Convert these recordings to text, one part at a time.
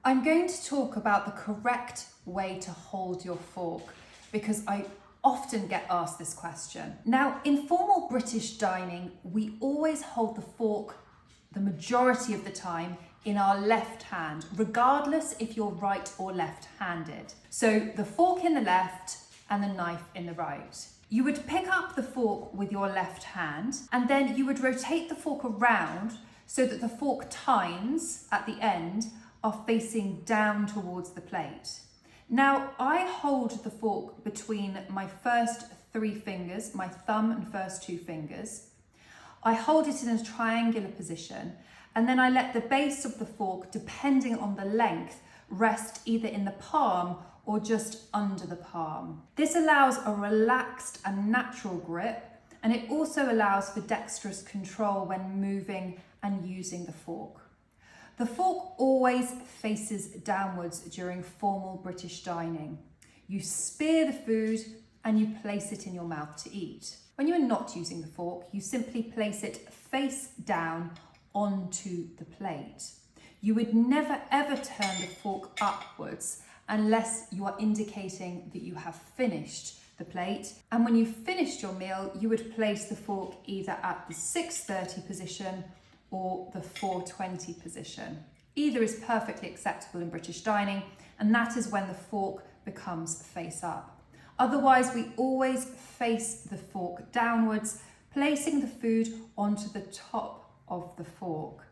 I'm going to talk about the correct way to hold your fork because I often get asked this question. Now, in formal British dining, we always hold the fork the majority of the time in our left hand, regardless if you're right or left-handed. So the fork in the left and the knife in the right. You would pick up the fork with your left hand and then you would rotate the fork around so that the fork tines at the end are facing down towards the plate. Now, I hold the fork between my first 3 fingers, my thumb and first 2 fingers. I hold it in a triangular position and then I let the base of the fork, depending on the length, rest either in the palm or just under the palm. This allows a relaxed and natural grip, and it also allows for dexterous control when moving and using the fork. The fork always faces downwards during formal British dining. You spear the food and you place it in your mouth to eat. When you are not using the fork, you simply place it face down onto the plate. You would never ever turn the fork upwards unless you are indicating that you have finished the plate. And when you've finished your meal, you would place the fork either at the 6:30 position or the 4:20 position. Either is perfectly acceptable in British dining, and that is when the fork becomes face up. Otherwise, we always face the fork downwards, placing the food onto the top of the fork.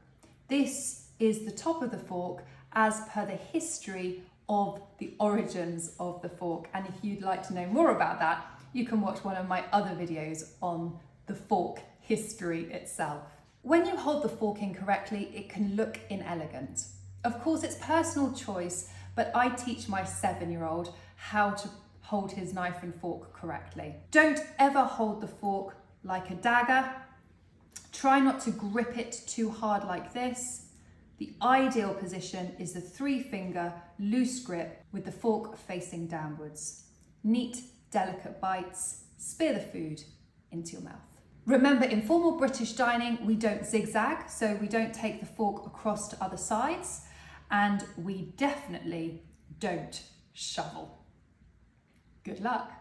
This is the top of the fork as per the history of the origins of the fork. And if you'd like to know more about that, you can watch one of my other videos on the fork history itself. When you hold the fork incorrectly, it can look inelegant. Of course, it's personal choice, but I teach my 7-year-old how to hold his knife and fork correctly. Don't ever hold the fork like a dagger. Try not to grip it too hard like this. The ideal position is the 3-finger loose grip with the fork facing downwards. Neat, delicate bites, spear the food into your mouth. Remember, in formal British dining, we don't zigzag, so we don't take the fork across to other sides, and we definitely don't shovel. Good luck.